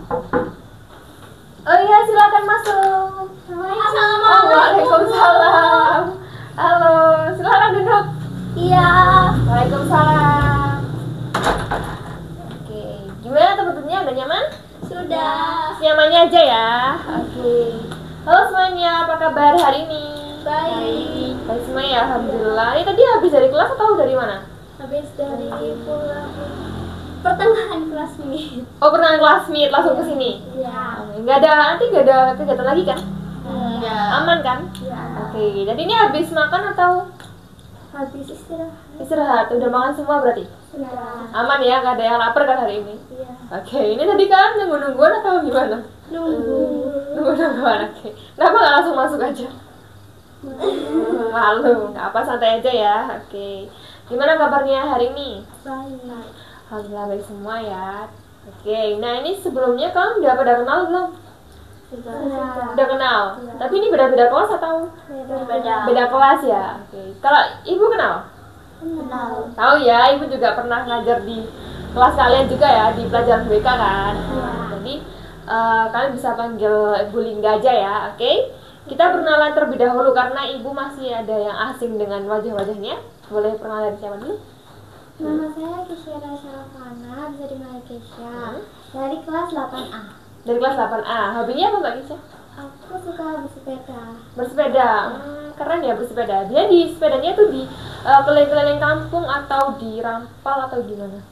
Oh iya, silakan masuk. Assalamualaikum. Waalaikumsalam. Halo, silakan duduk. Iya. Waalaikumsalam. Oke, gimana tempatnya? Udah nyaman? Sudah. Nyamannya aja ya. Oke. Halo semuanya, apa kabar hari ini? Baik. Baik semua ya, alhamdulillah. Ini tadi habis dari kelas atau dari mana? Habis dari pulang pertengahan kelas ini. Oh, pernah kelas meet langsung ke sini. Iya. Nggak ada, nanti nggak ada kegiatan lagi kan? Enggak. Aman kan? Iya. Oke, jadi ini habis makan atau Habis istirahat. istirahat? Udah makan semua berarti? Sudah. Aman ya, nggak ada yang lapar kan hari ini? Iya. Oke, ini tadi kan nunggu-nungguan atau gimana? Nunggu. Nunggu-nungguan, oke. Kenapa nggak langsung masuk aja? Malu, nggak apa, santai aja ya. Oke, gimana kabarnya hari ini? Baik. Alhamdulillah baik semua ya. Oke, nah ini sebelumnya kamu udah pada kenal belum? Sudah. Udah kenal? Tapi ini beda-beda kelas atau? Beda. Beda kelas ya? Oke, kalau ibu kenal? Kenal. Tahu ya, ibu juga pernah ngajar di kelas kalian juga ya, di pelajaran BK kan? Iya. Jadi, kalian bisa panggil Ibu Lingga aja ya, oke? Kita perkenalan terlebih dahulu karena ibu masih ada yang asing dengan wajah-wajahnya. Boleh perkenalan dari siapa dulu? Nama saya Kisyara Syarafana, bisa dipanggil Kisya. Dari kelas 8A. Dari kelas 8A. Hobinya apa Mbak Kisha? Aku suka bersepeda. Bersepeda. Keren ya bersepeda. Dia di sepedanya tuh di keliling-keliling kampung atau di rampal atau gimana?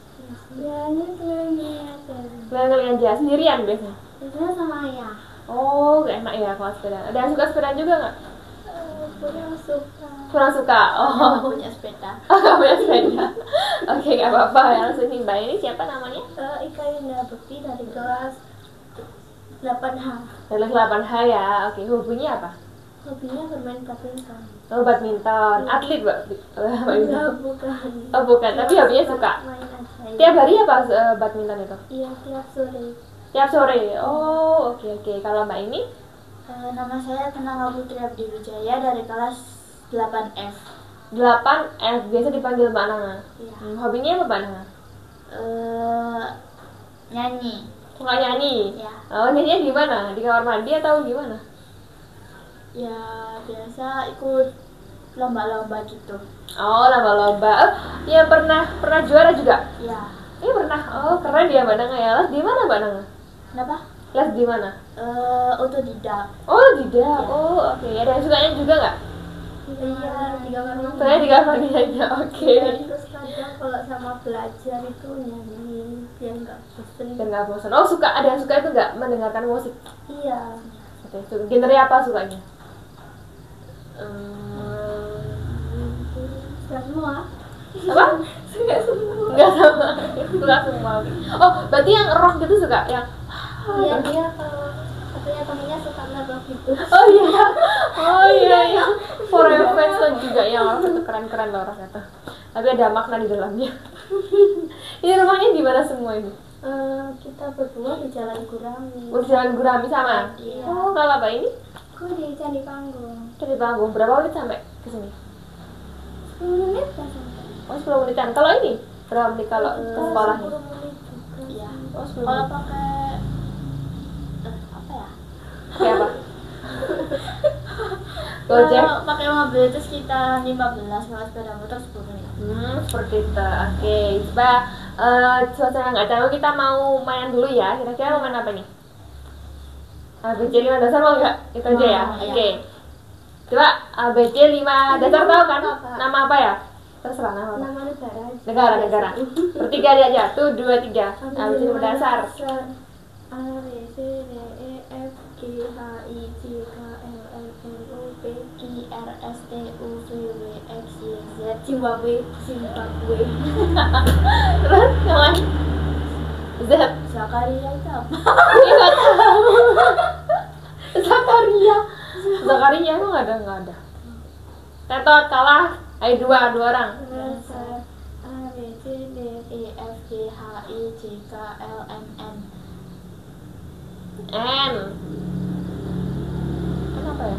Ya, ini keliling aja. Keliling-keliling aja, sendirian biasanya? Biasanya sama ayah. Oh, gak enak ya kalau sepeda. Ada yang suka sepeda juga nggak? Kurang suka. Kurang suka? Oh, Punya sepeda. oh gak punya sepeda. Oke, gak apa-apa ya. Langsung nih Mbak, ini siapa namanya? Ika Yunda Bekti dari kelas 8H. Dari 8H ya. Oke, hobinya apa? Hobinya bermain badminton. Oh, badminton. Atlet, Mbak? Enggak, bukan. Oh, bukan. Tapi hobinya suka. Main aja. Tiap hari apa badminton itu? Iya, tiap sore. Tiap sore? Oh, oke. Kalau Mbak ini? Nama saya Tenang Putri Abdi Wijaya dari kelas 8F. 8F, biasa dipanggil Mbak Nana. Iya. Hobinya apa Mbak Nana? Nyanyi. Suka nyanyi? Ya. Oh, nyanyinya di mana? Di kamar mandi atau gimana? Ya, biasa ikut lomba-lomba gitu. Oh, lomba-lomba. Oh, ya pernah juara juga? Ya. Iya pernah. Oh, keren ya Mbak Nana ya. Les di mana Mbak Nana? Kenapa? Les di mana? Otodidak. Oh, tidak. Iya. Oh, oke. Ada yang sukanya juga nggak? Iya, 3 kali. Saya di kamar mandi aja. Oke. Terus kadang kalau sama belajar itu nyanyi biar nggak bosan. Dan nggak bosan. Oh, suka. Ada yang suka itu nggak mendengarkan musik? Iya. Oke. Genre apa sukanya? Suka semua. Apa? Suka semua. Enggak sama. Suka semua. Oh, berarti yang rock gitu suka? Yang Iya, dia kalau katanya temennya suka ngerok gitu. oh iya. Forever Fans juga yang orang itu keren-keren loh orang kata. Tapi ada makna di dalamnya. Ini rumahnya di mana semua ini? Kita berdua di Jalan Gurami. Oh, di Jalan Gurami sama? Iya. Oh, kalau apa ini? Aku di Candi Panggung. Dari Panggung. Berapa menit sampai ke sini? 10 menit kan sampai. Oh, 10 menitan. Kalau ini? Berapa menit kalau ke sekolahnya? 10 menit juga. Iya. Oh, 10 Kalau menit. pakai apa ya? Pakai apa? Gojek? Kalau pakai mobil itu sekitar 15, kalau sepeda motor 10 menit. Seperti itu. Oke, coba suasana nggak tahu, kita mau main dulu ya. Kira-kira mau main apa nih? ABC 5 dasar mau nggak? Itu aja ya? Mau, Oke. iya. Coba ABC 5 dasar tahu kan? Apa? Nama apa ya? Terserah nama apa? Nama negara. Negara. Bertiga aja. 1, 2, 3. ABC 5 dasar. A, B, C, D, E, F, G, H, I, J, K, L, M, N, O, P, Q, R, S, T, U, V, W, X, Y, Z. Zimbabwe. Terus yang lain? Z. Zakaria itu apa? Iya nggak tahu. Zakaria itu nggak ada. Tetot kalah. Ayo dua orang. A, B, C, D, E, F, G, H, I, J, K, L, M, N. N. Kenapa ya?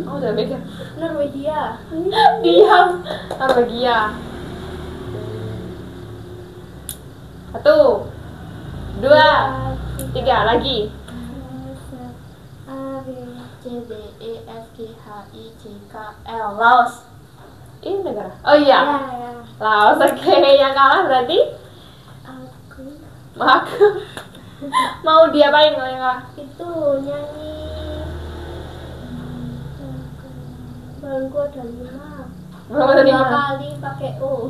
Oh, udah mikir. Norwegia. Diam. Norwegia. 1, 2, 3, 3 lagi. A B C D E F G H I J K L. Laos. Ini negara. Oh iya. Ya. Laos. Oke, yang kalah berarti Aku mau diapain kalau yang kalah? itu nyanyi balonku ada 5. Belum ada 2 5. kali pakai O.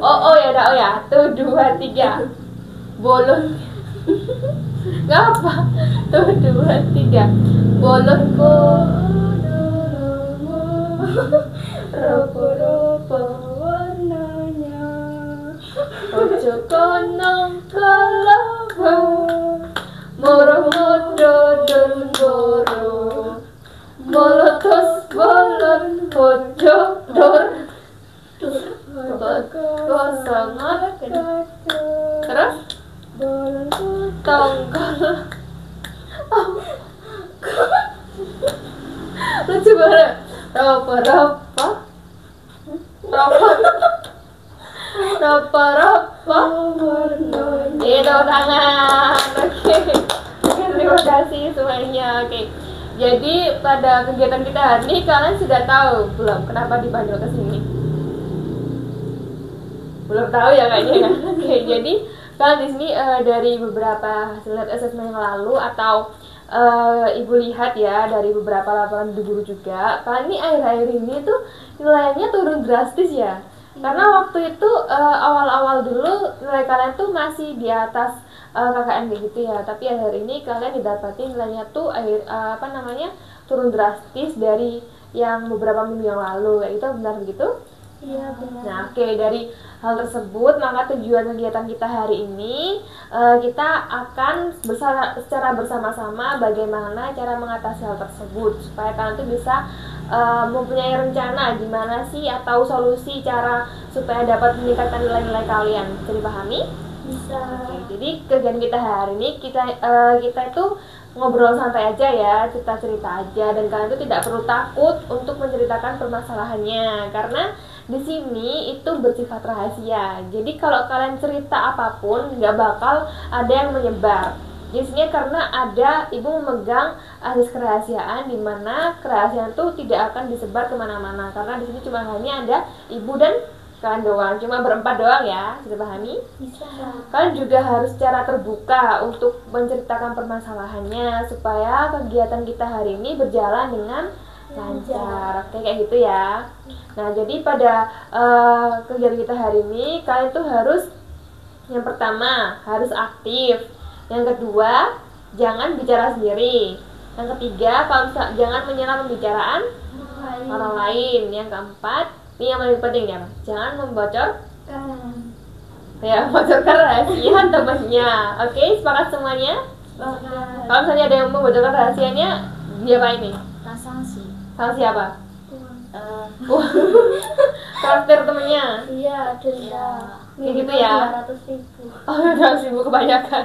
Oh ya udah, oh ya. 1 2 3. Bolon. Gak apa. 1 2 3. Bolonku rupa-rupa warnanya. ojo konong kalaba moro-moro don boro molotos bolon bojo dor kosongan terus Balonku tongkol. Lucu banget. Ropa-ropa warnanya. Itu tangan. Oke. Terima kasih semuanya. Oke. Jadi pada kegiatan kita hari ini kalian sudah tahu belum kenapa dipanggil ke sini? Belum tahu ya kayaknya ya. Oke, jadi kalian di sini dari beberapa hasil assessment yang lalu atau ibu lihat ya dari beberapa laporan ibu guru juga, kalian ini akhir-akhir ini tuh nilainya turun drastis ya. Karena waktu itu awal-awal dulu nilai kalian tuh masih di atas KKM kayak gitu ya, tapi akhir ini kalian didapati nilainya tuh turun drastis dari yang beberapa minggu yang lalu, kayak gitu, benar begitu? Iya benar. Nah, oke, dari hal tersebut maka tujuan kegiatan kita hari ini kita akan secara bersama-sama bagaimana cara mengatasi hal tersebut supaya kalian tuh bisa mempunyai rencana gimana sih atau solusi cara supaya dapat meningkatkan nilai-nilai kalian. Bisa dipahami? Bisa. Oke, jadi kegiatan kita hari ini kita itu ngobrol santai aja ya, cerita-cerita aja, dan kalian tuh tidak perlu takut untuk menceritakan permasalahannya karena di sini itu bersifat rahasia. Jadi kalau kalian cerita apapun nggak bakal ada yang menyebar. Di sini karena ada ibu memegang asas kerahasiaan di mana kerahasiaan itu tidak akan disebar kemana-mana karena di sini cuma hanya ada ibu dan kalian doang, cuma berempat doang ya, sudah pahami? Bisa. Kalian juga harus secara terbuka untuk menceritakan permasalahannya supaya kegiatan kita hari ini berjalan dengan lancar. Oke, kayak gitu ya. Nah, jadi pada kegiatan kita hari ini kalian tuh harus yang pertama harus aktif, yang kedua jangan bicara sendiri, yang ketiga kalau jangan menyela pembicaraan orang lain, yang keempat ini yang paling penting ya, jangan membocorkan rahasia temannya. Oke, sepakat semuanya? Kalau misalnya ada yang membocorkan rahasianya, dia apa ini? Sanksi. Sanksi apa? Traktir temennya. Iya, denda. Kayak gitu ya. 200.000. Oh, 200.000 kebanyakan.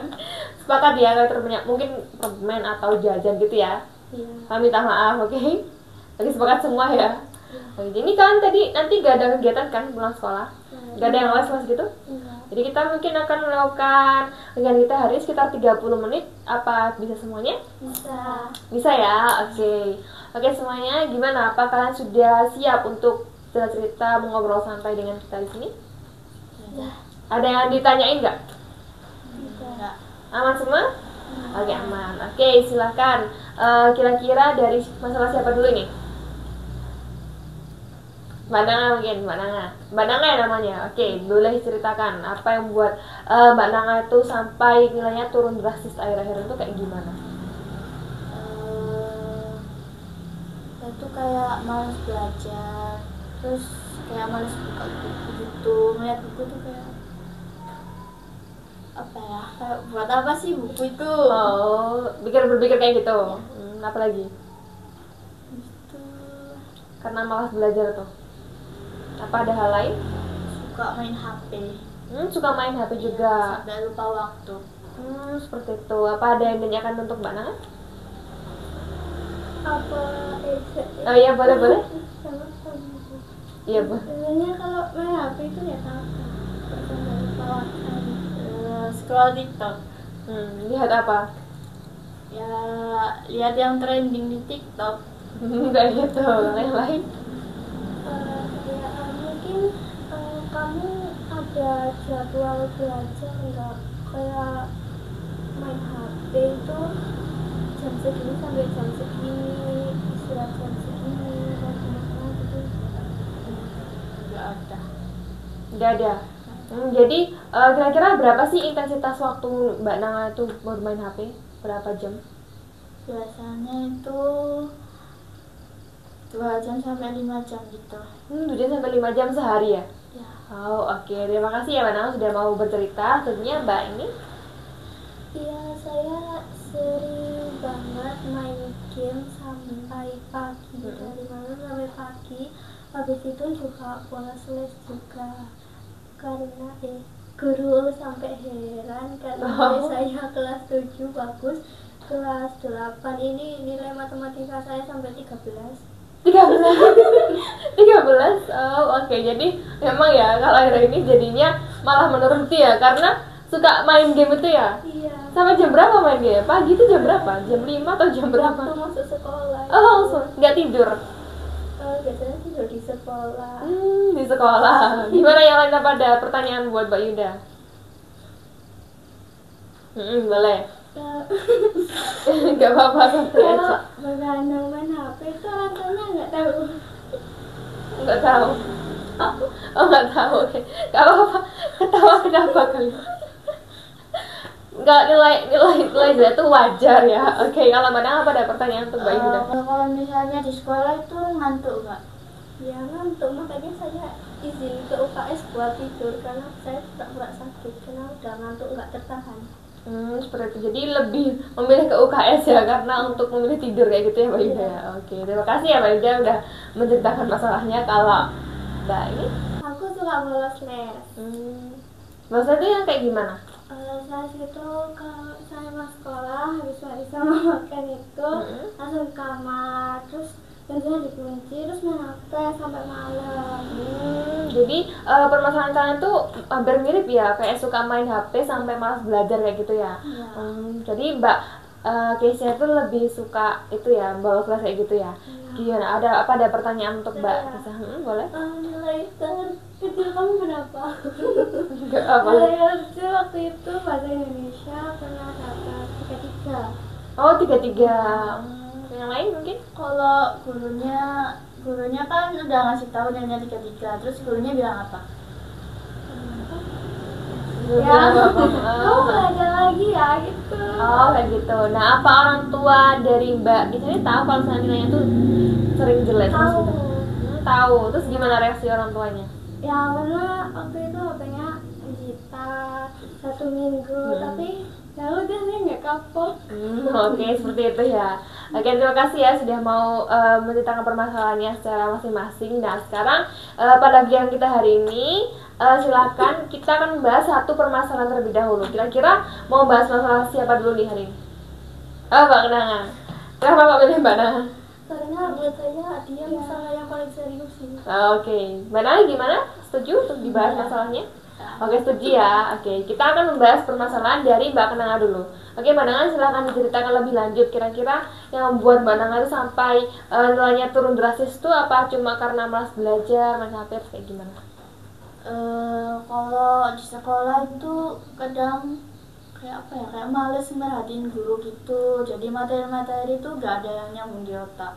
Sepakat ya kalau terbanyak mungkin permen atau jajan gitu ya. Iya. Kami minta maaf, oke? Oke, sepakat semua ya. Oke, jadi kan tadi nanti gak ada kegiatan kan pulang sekolah? Gak ada yang les gitu? Enggak. Jadi kita mungkin akan melakukan kegiatan kita hari sekitar 30 menit. Apa bisa semuanya? Bisa. Bisa ya, oke. Oke semuanya, gimana? Apa kalian sudah siap untuk cerita mengobrol santai dengan kita di sini? Sudah. Ada yang ditanyain nggak? Bisa. Aman semua? Oke, aman. Oke, silakan. Kira-kira dari masalah siapa dulu nih? Mbak Nanga mungkin, Mbak Nanga ya namanya. Oke, boleh ceritakan apa yang membuat Mbak Nanga itu sampai nilainya turun drastis akhir-akhir itu kayak gimana? Itu kayak malas belajar, terus kayak malas buka buku gitu, ngeliat buku tuh kayak apa ya, kayak buat apa sih buku itu? Oh, berpikir kayak gitu. Apa lagi? Itu Karena malas belajar tuh. Apa ada hal lain? suka main HP. Suka main HP juga. Sampai lupa waktu. Seperti itu. Apa ada yang ditanyakan untuk Mbak Nanga? Apa Oh iya, boleh. Iya, Bu. Sebenarnya kalau main HP itu ya apa? Sampai lupa waktu. Scroll TikTok. Lihat apa? Ya lihat yang trending di TikTok. Enggak gitu, yang lain. Kayak mungkin kamu ada jadwal belajar nggak, kayak main HP itu jam segini sampai jam segini, istirahat jam segini, dan gimana gitu. Nggak ada. Nggak ada. Jadi kira-kira berapa sih intensitas waktu Mbak Nanga itu bermain HP? Berapa jam? Biasanya itu 2 jam sampai 5 jam gitu. 2 jam sampai 5 jam sehari ya? Ya. Oh oke, terima kasih ya Mbak Nanga sudah mau bercerita. Tentunya Mbak ini Iya, saya sering banget main game sampai pagi, dari malam sampai pagi. Habis itu juga bolos les juga, karena guru sampai heran karena saya kelas 7 bagus, kelas 8 ini nilai matematika saya sampai 13. 13. Oh oke, jadi memang ya kalau akhir ini jadinya malah menurun ya karena suka main game itu ya. Iya. Sampai jam berapa main game? Pagi itu jam berapa? Jam 5 atau jam berapa? Waktu masuk sekolah. Oh langsung nggak tidur? Biasanya tidur di sekolah. Di sekolah. Gimana yang lain, apa ada pertanyaan buat Mbak Yuda? Boleh. Nggak apa-apa, santai aja. Kalau begadang main HP itu orang tuanya nggak tahu. Nggak tahu. Oh nggak tahu. Oke. Nggak apa-apa. Ketawa kenapa kali? Nggak, nilai itu wajar ya. Oke, kalau mana apa ada pertanyaan untuk Mbak Yuda? Kalau misalnya di sekolah itu ngantuk nggak? Ya ngantuk, makanya saya izin ke UKS buat tidur karena saya pura-pura sakit karena udah ngantuk nggak tertahan. Seperti itu. Jadi lebih memilih ke UKS ya karena untuk memilih tidur kayak gitu ya Mbak Yuda. Iya. Oke, terima kasih ya Mbak Yuda udah menceritakan masalahnya. Kalau Mbak ini? Aku suka bolos les. Maksudnya itu yang kayak gimana? Saya itu kalau saya mau sekolah habis sama makan itu langsung ke kamar, terus pintunya dikunci, terus main HP sampai malam. Jadi permasalahan kalian tuh hampir mirip ya, kayak suka main HP sampai malas belajar kayak gitu ya. Iya. Jadi Mbak case-nya tuh lebih suka itu ya, bolos les kayak gitu ya. Gimana? Ada pertanyaan untuk Mbak Kisah? Boleh? Nilai terkecil kamu berapa? Enggak apa. Nilai terkecil waktu itu bahasa Indonesia pernah dapat 33. Oh 33. Yang lain mungkin? Kalau gurunya kan udah ngasih tahu nilainya 33, terus gurunya bilang apa? Ya, kamu belajar lagi ya gitu. Oh kayak gitu. Nah apa orang tua dari Mbak Kisah ini tahu kalau misalnya nilainya tuh sering jelek? Tahu. Tahu. Terus gimana reaksi orang tuanya? Ya karena waktu itu HP-nya disita 1 minggu, tapi ya udah nih nggak kapok. Oke, seperti itu ya. Oke, terima kasih ya sudah mau menceritakan permasalahannya secara masing-masing. Nah sekarang pada bagian kita hari ini silakan kita akan membahas satu permasalahan terlebih dahulu. Kira-kira mau bahas masalah siapa dulu nih hari ini? Mbak Kenangan. Kenapa Mbak pilih Mbak Nana? Karena buat saya dia masalah yang paling serius sih. Oke, Mbak Nana gimana? Setuju untuk dibahas masalahnya? Oke, setuju ya. Oke, kita akan membahas permasalahan dari Mbak Kenanga dulu. Oke, Mbak Nanga silahkan diceritakan lebih lanjut. Kira-kira yang membuat Mbak Nanga itu sampai nilainya turun drastis itu apa? Cuma karena malas belajar, main HP, kayak gimana? Kalau di sekolah itu kadang kayak apa ya, kayak males merhatiin guru gitu, jadi materi-materi itu gak ada yang nyambung di otak.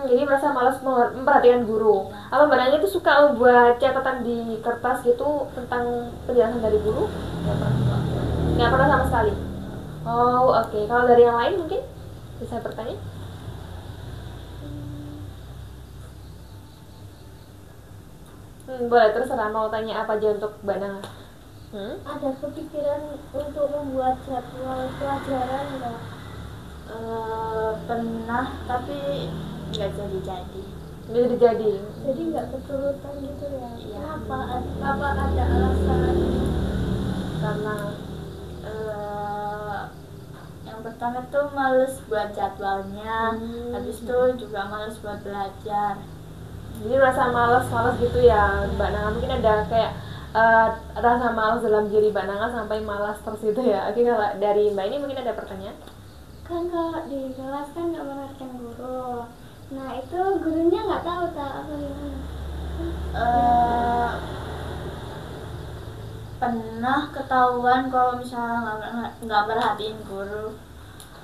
Jadi merasa malas memperhatikan guru. Apa Mbak Nanga itu suka membuat catatan di kertas gitu tentang penjelasan dari guru? Nggak pernah sama sekali. Oh oke. Kalau dari yang lain mungkin bisa bertanya? Boleh, terserah mau tanya apa aja untuk Mbak Nanga. Ada kepikiran untuk membuat jadwal pelajaran nggak? Pernah, tapi nggak jadi. Bisa jadi. Jadi nggak keturutan gitu ya? Iya. Kenapa? Apa ada alasan? Karena yang pertama tuh males buat jadwalnya, habis itu juga males buat belajar. jadi merasa malas gitu ya Mbak Nanga. Mungkin ada kayak rasa malas dalam diri Mbak Nanga sampai malas terus itu ya. Oke, kalau dari Mbak ini mungkin ada pertanyaan? Kan kalau di kelas kan nggak memperhatikan guru. Nah itu gurunya nggak tahu tak apa gimana. Pernah ketahuan kalau misalnya nggak perhatiin guru,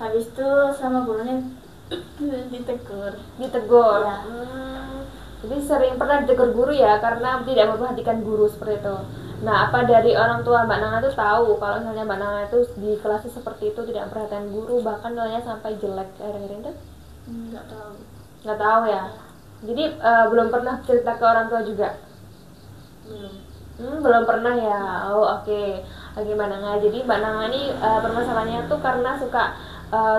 habis itu sama gurunya ditegur. Ditegur. Ya. Jadi sering pernah ditegur guru ya karena tidak memperhatikan guru seperti itu. Nah, apa dari orang tua Mbak Nanga tuh tahu kalau misalnya Mbak Nanga itu di kelasnya seperti itu, tidak memperhatikan guru, bahkan nilainya sampai jelek akhir-akhir itu? Nggak tahu. Nggak tahu ya. Jadi belum pernah cerita ke orang tua juga? Belum. Belum pernah ya. Oh, oke. Oke, Mbak Nanga. Jadi Mbak Nanga ini permasalahannya tuh karena suka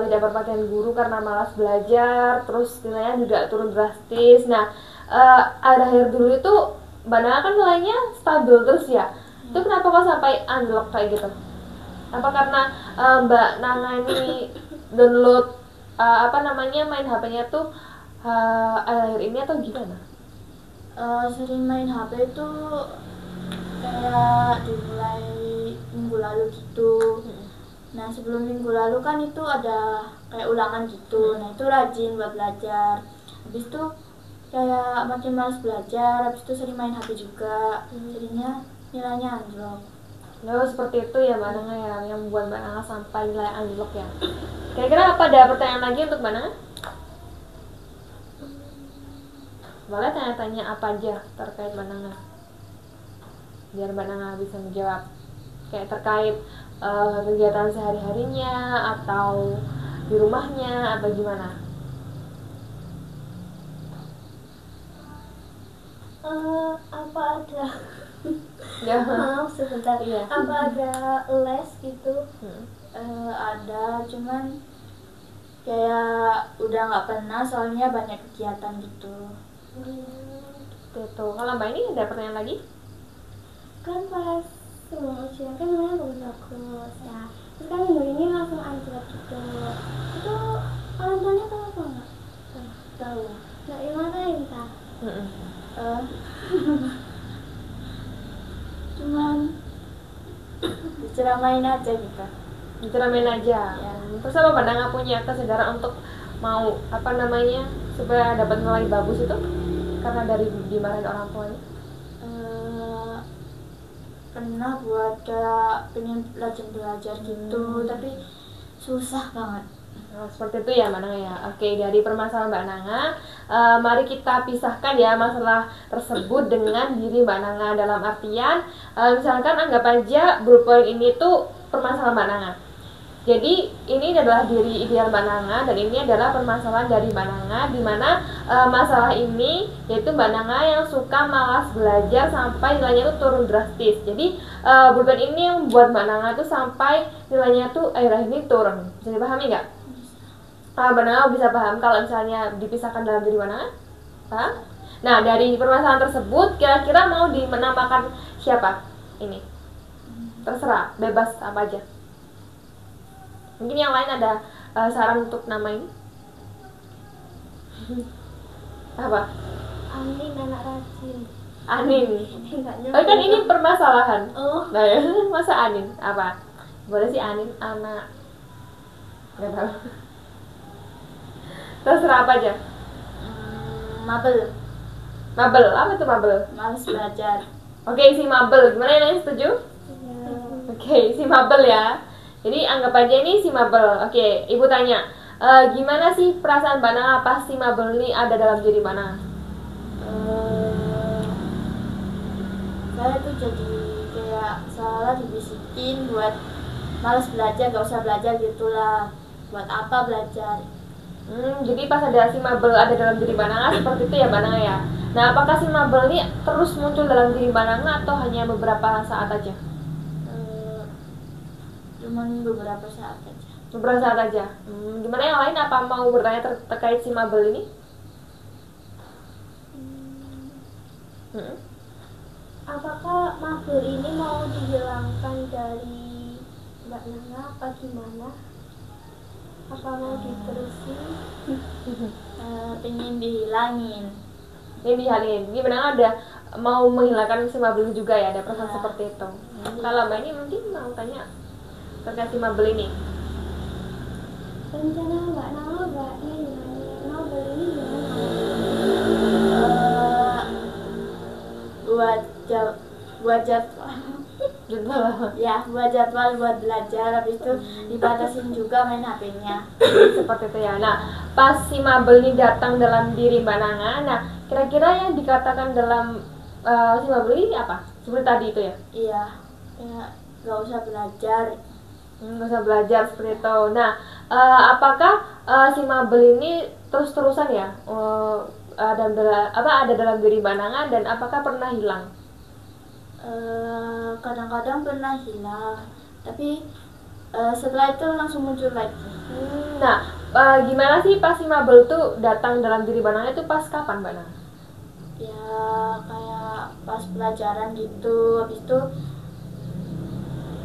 tidak berperhatian guru, karena malas belajar, terus nilainya juga turun drastis. Nah, akhir dulu itu Mbak Nanga kan nilainya stabil terus ya. Itu kenapa kok sampai anjlok kayak gitu? Apa karena Mbak Nanga ini download main HP-nya tuh akhir ini atau gimana? Sering main HP itu kayak dimulai minggu lalu gitu. Nah sebelum minggu lalu kan itu ada kayak ulangan gitu. Nah itu rajin buat belajar. Habis itu kayak makin malas belajar. Habis itu sering main HP juga. Jadinya nilainya anjlok. Nah, seperti itu ya Mbak Nanga ya, yang membuat Mbak Nanga sampai nilai anjlok ya. Kira-kira apa ada pertanyaan lagi untuk Mbak Nanga? Boleh tanya-tanya apa aja terkait Mbak Nanga, biar Mbak Nanga bisa menjawab. Kayak terkait kegiatan sehari-harinya, atau di rumahnya, atau gimana? Apa ada Ya. maaf sebentar Iya. apa ada les gitu? Ada, cuman kayak udah nggak pernah soalnya banyak kegiatan gitu. Gitu. Kalau Mbak ini ada pertanyaan lagi? Kan pas sebelum ujian kan namanya bagus ya, terus kan minggu ini langsung anjlok gitu. Itu orang tuanya tahu apa nggak? Tahu. Nggak dimarahin tak? Cuman diceramain aja gitu. Diceramain aja. Ya. Terus apa Mbak Nanga punya kesadaran untuk mau supaya dapat nilai bagus itu karena dari dimarahin orang tuanya? Pernah buat kayak pengen belajar gitu, tapi susah banget. Nah, seperti itu ya Mbak Nanga ya. Oke, dari permasalahan Mbak Nanga, mari kita pisahkan ya masalah tersebut dengan diri Mbak Nanga. Dalam artian, misalkan anggap aja bullet ini tuh permasalahan Mbak Nanga. Jadi ini adalah diri ideal Mbak Nanga, dan ini adalah permasalahan dari Mbak Nanga, di mana masalah ini yaitu Mbak Nanga yang suka malas belajar sampai nilainya itu turun drastis. Jadi bullet ini yang membuat Mbak Nanga tuh sampai nilainya tuh akhir-akhir ini turun. Bisa dipahami nggak? Mbak Nanga bisa paham kalau misalnya dipisahkan dalam diri Mbak Nanga? Paham? Nah, dari permasalahan tersebut kira-kira mau dinamakan siapa? Ini terserah, bebas apa aja. Mungkin yang lain ada saran untuk nama ini? Apa? Anin, anak rajin. Anin. Enggak Oh, kan ini permasalahan. Oh. Nah, ya, masa Anin? Apa? Boleh sih Anin anak. Gak tahu. Terserah apa aja. Mabel. Mabel, apa tuh Mabel? Males belajar. Oke, si Mabel. Gimana yang lain setuju? Ya. Oke, si Mabel ya. Jadi anggap aja ini si Mabel. Oke, Ibu tanya, gimana sih perasaan Mbak Nanga pas si Mabel ini ada dalam diri Mbak Nanga? Saya tuh jadi kayak seolah dibisikin buat males belajar, gak usah belajar gitulah. Buat apa belajar? Jadi pas ada si Mabel ada dalam diri Mbak Nanga seperti itu ya Mbak Nanga ya. Nah, apakah si Mabel ini terus muncul dalam diri Mbak Nanga atau hanya beberapa saat aja? Cuman beberapa saat aja. Beberapa saat aja. Gimana yang lain, apa mau bertanya terkait si Mabel ini? Apakah mabel ini mau dihilangkan dari Mbak Nana apa gimana? Apa mau diterusin? Pengen dihilangin. Ini dihilangin. Ini benar ada mau menghilangkan si mabel juga ya, ada perasaan Iya. seperti itu. Kalau Mbak ini mungkin mau tanya terkait si mabel ini. Rencana Mbak Nala Nobel ini gimana? Buat jadwal ya, buat jadwal buat belajar, habis itu dibatasin juga main HP-nya. Seperti itu ya. Nah, pas si mabel ini datang dalam diri Mbak Nanga, nah kira-kira yang dikatakan dalam si mabel ini apa? Seperti tadi itu ya? Iya, ya nggak usah belajar. Nggak usah belajar seperti itu. Nah, apakah si mabel ini terus-terusan ya ada dalam diri Mbak Nanga, dan apakah pernah hilang? Kadang-kadang pernah hilang, tapi setelah itu langsung muncul lagi. Nah, gimana sih pas si mabel tuh datang dalam diri Mbak Nanga itu pas kapan Mbak Nanga? Ya kayak pas pelajaran gitu, habis itu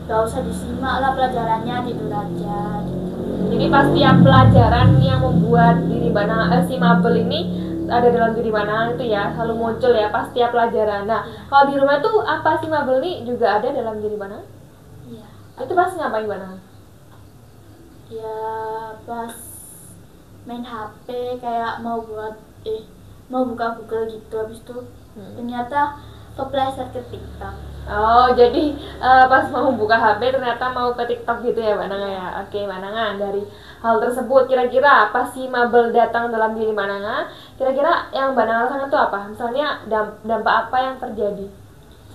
gak usah disimak lah pelajarannya, tidur aja gitu. Jadi pas tiap pelajaran yang membuat diri Mbak Nanga, si mabel ini ada dalam diri Mbak Nanga itu ya selalu muncul ya pas tiap pelajaran. Nah, kalau di rumah tuh apa si mabel ini juga ada dalam diri Mbak Nanga? Iya. Itu pas ngapain Mbak Nanga? Ya pas main HP kayak mau buka Google gitu, habis itu ternyata kepleset ke TikTok. Oh, jadi pas mau buka HP ternyata mau ke TikTok gitu ya Mbak Nanga ya. Oke Mbak Nanga, dari hal tersebut kira-kira pas si mabel datang dalam diri Mbak Nanga, kira-kira yang Mbak Nanga rasakan itu apa? Misalnya dampak apa yang terjadi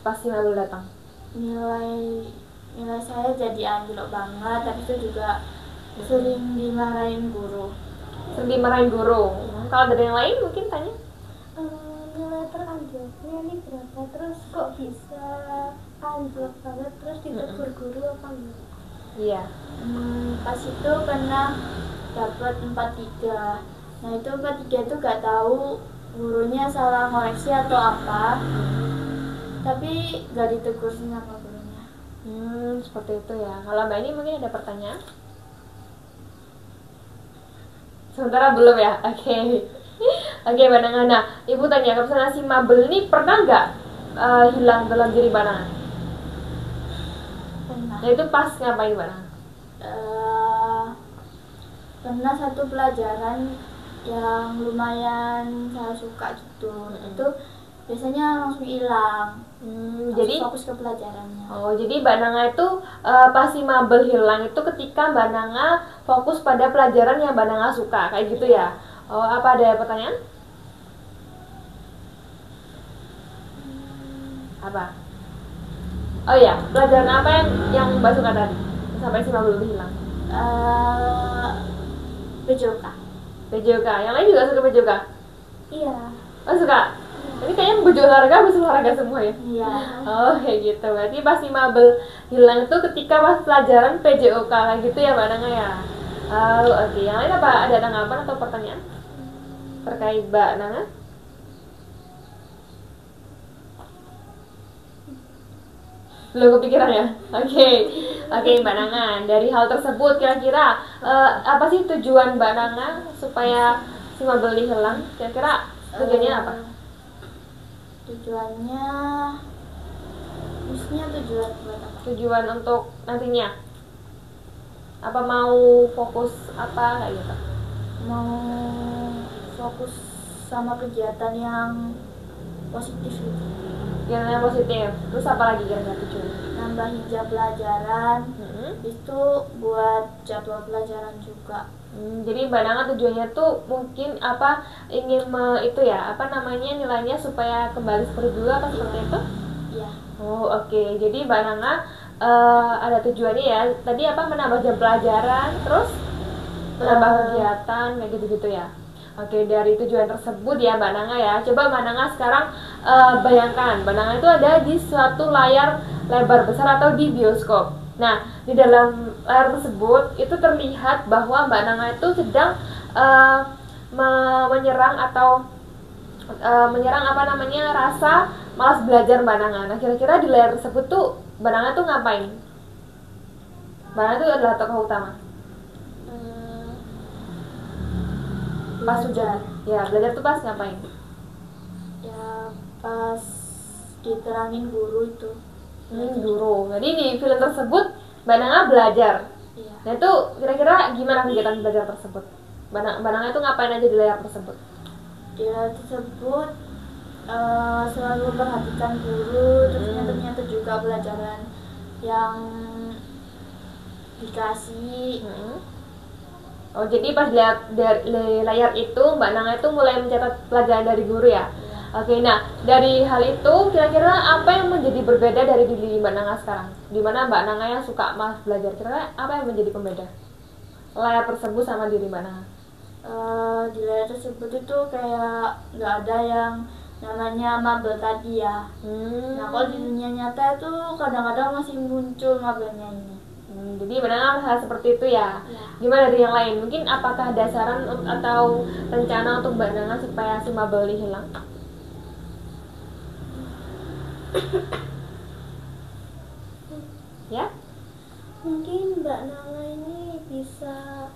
pas si mabel datang? Nilai saya jadi anjlok banget, habis itu juga sering dimarahin guru. Sering dimarahin guru. Kalau dari yang lain mungkin tanya? Nilai teranjloknya ini berapa? Terus kok bisa anjlok banget? Terus ditegur guru apa enggak? Iya. Pas itu pernah dapat 4,3. Nah itu 4,3 itu gak tahu gurunya salah koreksi atau apa, tapi gak ditegur sih sama gurunya. Seperti itu ya. Kalau Mbak ini mungkin ada pertanyaan? Sementara belum ya? Oke. Oke Mbak Nanga. Nah, Ibu tanya, kalau misalnya si mabel ini pernah nggak hilang dalam diri Mbak Nanga? Pernah. Nah itu pas ngapain Mbak Nanga? Pernah satu pelajaran yang lumayan saya suka gitu, itu biasanya langsung hilang. Jadi fokus ke pelajarannya. Oh, jadi Mbak Nanga itu pas si mabel hilang itu ketika Mbak Nanga fokus pada pelajaran yang Mbak Nanga suka, kayak gitu ya? Oh, apa ada pertanyaan? Apa? Oh ya, pelajaran apa yang Mbak suka tadi sampai si mabel itu hilang? PJOK. PJOK. Yang lain juga suka PJOK? Iya. Oh, suka? Ini kayaknya baju olahraga habis olahraga semua ya? Iya. Oh kayak gitu, berarti pas si mabel hilang itu ketika pas pelajaran PJOK kayak gitu ya Mbak Nanga ya? Oh oke, yang lain apa? Ada tanggapan atau pertanyaan terkait Mbak Nanga? Belum kepikiran ya? Oke Mbak Nanga, dari hal tersebut kira-kira apa sih tujuan Mbak Nanga supaya si mabel ini hilang? Kira-kira tujuannya apa? Tujuannya tujuan buat apa? Tujuan untuk nantinya apa, mau fokus apa kayak gitu? Mau fokus sama kegiatan yang positif gitu. Yang positif. Terus apa lagi kira-kira tujuannya? Nambahin jam pelajaran, itu buat jadwal pelajaran juga. Jadi Mbak Nanga tujuannya tuh mungkin apa, ingin itu ya, apa namanya, nilainya supaya kembali seperti dulu apa seperti itu? Iya. Oh oke. Jadi Mbak Nanga ada tujuannya ya. Tadi apa, menambah jam pelajaran, terus menambah kegiatan kayak gitu-gitu ya. Oke, dari tujuan tersebut ya Mbak Nanga ya. Coba Mbak Nanga sekarang bayangkan Mbak Nanga itu ada di suatu layar lebar besar atau di bioskop. Nah, di dalam layar tersebut itu terlihat bahwa Mbak Nanga itu sedang menyerang atau menyerang apa namanya, rasa malas belajar Mbak Nanga. Nah, kira-kira di layar tersebut tuh Mbak Nanga tuh ngapain? Mbak Nanga itu adalah tokoh utama. Pas Belajar. ya belajar tuh pas ngapain? Ya pas diterangin guru itu. Guru. Jadi di film tersebut Mbak Nanga belajar. Iya. Nah itu kira-kira gimana kegiatan belajar tersebut? Mbak Nanga itu ngapain aja di layar tersebut? Di layar tersebut selalu perhatikan guru, terus nyata-nyata juga pelajaran yang dikasih. Oh jadi pas lihat dari layar itu Mbak Nanga itu mulai mencatat pelajaran dari guru ya? Iya. Oke, nah dari hal itu kira-kira apa yang menjadi berbeda dari diri Mbak Nanga sekarang? Dimana Mbak Nanga yang suka malas belajar, kira-kira apa yang menjadi pembeda layar tersebut sama diri Mbak Nanga? Di layar tersebut itu kayak nggak ada yang namanya mabel tadi ya. Nah kalau di dunia nyata itu kadang-kadang masih muncul mabelnya ini. Jadi Mbak Nanga hal seperti itu ya? Ya. Gimana dari yang lain? Mungkin apakah ada saran atau rencana untuk Mbak Nanga supaya si mabel ini hilang? Ya? Mungkin Mbak Nanga ini bisa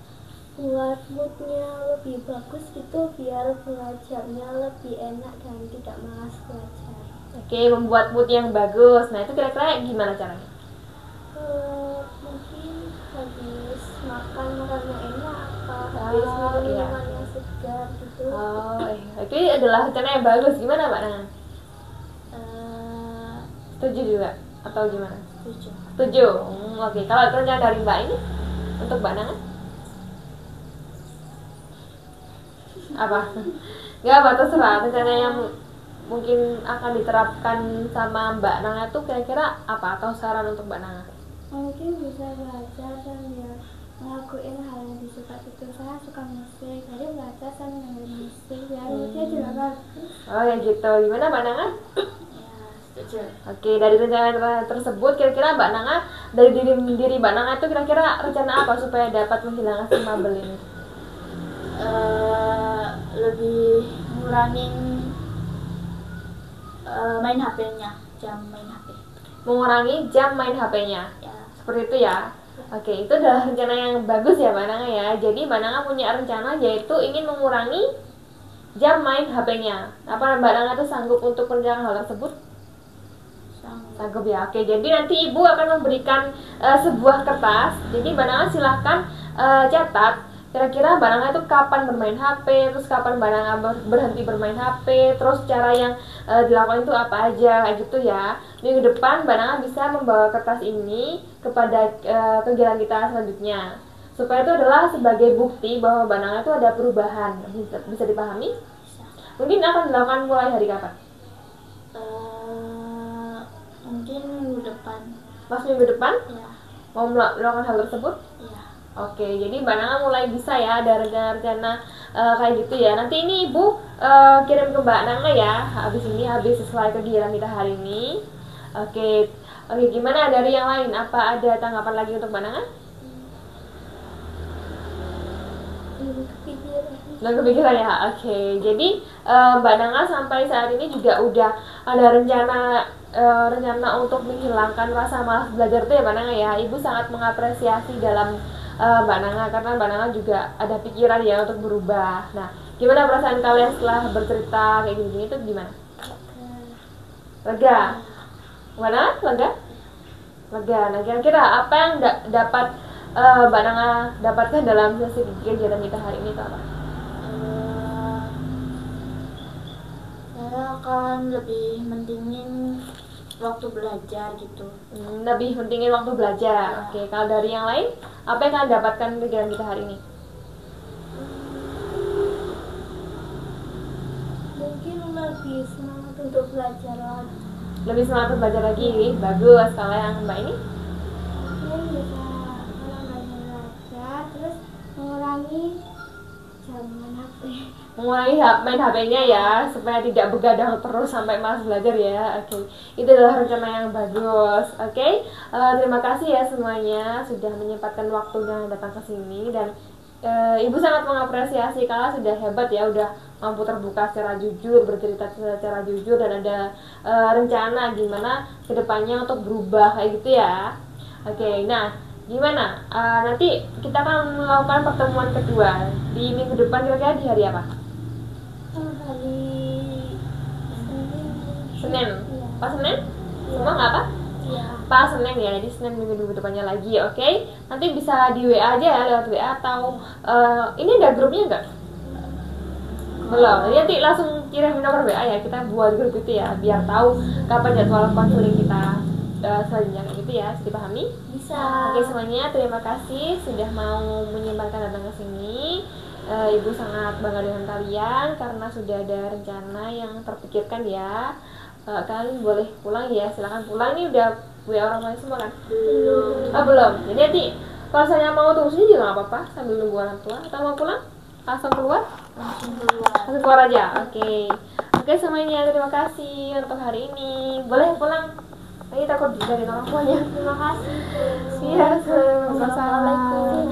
buat moodnya lebih bagus gitu biar belajarnya lebih enak dan tidak malas belajar. Oke, membuat mood yang bagus. Nah itu kira-kira gimana caranya? Mungkin habis makan makanan enak atau habis minum iya. minuman yang segar gitu. Itu adalah rencana yang bagus. Gimana Mbak Nanga? Setuju juga? Atau gimana? Setuju. Setuju. Oke. Kalau rencana dari Mbak ini untuk Mbak Nanga? Apa? Gak apa, terserah. Rencana yang mungkin akan diterapkan sama Mbak Nanga itu kira-kira apa? Atau saran untuk Mbak Nanga? Mungkin bisa belajar dan ya ngelakuin hal yang disuka itu. Saya suka musik, jadi belajar sambil dengerin musik biar moodnya juga bagus. Oh ya gitu. Gimana Mbak Nanga? Ya, setuju. Oke, dari rencana tersebut kira-kira Mbak Nanga, dari diri Mbak Nanga itu kira-kira rencana apa supaya dapat menghilangkan si mabel ini? Lebih ngurangin main HP-nya, jam main HP. Mengurangi jam main HP-nya. Ya. Seperti itu ya. Oke, itu adalah rencana yang bagus ya Mbak Nanga ya. Jadi Mbak Nanga punya rencana yaitu ingin mengurangi jam main HP-nya. Apa Mbak Nanga itu sanggup untuk merencanakan hal tersebut? Sanggup ya. Oke, jadi nanti Ibu akan memberikan sebuah kertas. Jadi Mbak Nanga silahkan catat kira-kira Mbak Nanga itu kapan bermain HP, terus kapan Mbak Nanga berhenti bermain HP, terus cara yang dilakukan itu apa aja, kayak gitu ya. Minggu depan Mbak Nanga bisa membawa kertas ini kepada kegiatan kita selanjutnya, supaya itu adalah sebagai bukti bahwa Mbak Nanga itu ada perubahan. Bisa dipahami? Mungkin akan dilakukan mulai hari kapan? Mungkin minggu depan. Pas minggu depan? Ya. Mau melakukan hal tersebut? Ya. Oke, jadi Mbak Nanga mulai bisa ya ada rencana-rencana kayak gitu ya. Nanti ini Ibu kirim ke Mbak Nanga ya. Habis sesuai kegiatan kita hari ini. Oke, gimana dari yang lain? Apa ada tanggapan lagi untuk Mbak Nanga? Belum kepikiran ya. Oke, jadi Mbak Nanga sampai saat ini juga udah ada rencana untuk menghilangkan rasa malas belajar itu ya Mbak Nanga ya. Ibu sangat mengapresiasi dalam Mbak Nanga karena Mbak Nanga juga ada pikiran ya untuk berubah. Nah, gimana perasaan kalian setelah bercerita kayak gini itu gimana? Lega. Mana? Lega? Lega. Nah, kira-kira apa yang dapat Mbak Nanga dapatkan dalam sesi kegiatan kita hari ini itu apa? Saya akan lebih mentingin waktu belajar gitu. Lebih pentingin waktu belajar. Oke, kalau dari yang lain, apa yang kalian dapatkan kegiatan kita hari ini? Mungkin lebih semangat untuk belajar lagi. Lebih semangat untuk belajar lagi. Bagus. Kalau yang Mbak ini? Mungkin bisa banyak belajar, terus mengurangi jam main HP. Mengurangi main HP-nya ya, supaya tidak begadang terus sampai malas belajar ya. Oke, itu adalah rencana yang bagus. Oke, terima kasih ya semuanya sudah menyempatkan waktunya datang ke sini, dan Ibu sangat mengapresiasi kalian sudah hebat ya, udah mampu terbuka secara jujur, bercerita secara jujur, dan ada rencana gimana kedepannya untuk berubah kayak gitu ya. Oke, nah gimana? Nanti kita akan melakukan pertemuan kedua di minggu depan, kira-kira di hari apa? Hari Senin. Senin. Iya. Pas Senin? Semua nggak apa? Iya. Pas Senin ya, jadi Senin minggu depannya lagi, oke? Nanti bisa di WA aja ya, lewat WA atau ini ada grupnya nggak? Belum, jadi nanti langsung kirim nomor WA ya, kita buat grup itu ya, biar tahu kapan jadwal konseling kita selanjutnya kayak gitu ya, bisa dipahami? Bisa. Oke semuanya, terima kasih sudah mau menyempatkan datang ke sini. Ibu sangat bangga dengan kalian karena sudah ada rencana yang terpikirkan ya. Kalian boleh pulang ya, silakan pulang. Ini udah WA orang lain semua kan? Belum. Belum. Jadi nanti kalau saya mau tunggu sini juga nggak apa-apa sambil nunggu orang tua. Atau mau pulang? Langsung keluar? Langsung keluar. Langsung keluar aja. Oke semuanya, terima kasih untuk hari ini. Boleh pulang. Ini takut dari orang tuanya. Terima kasih. Iya, assalamualaikum.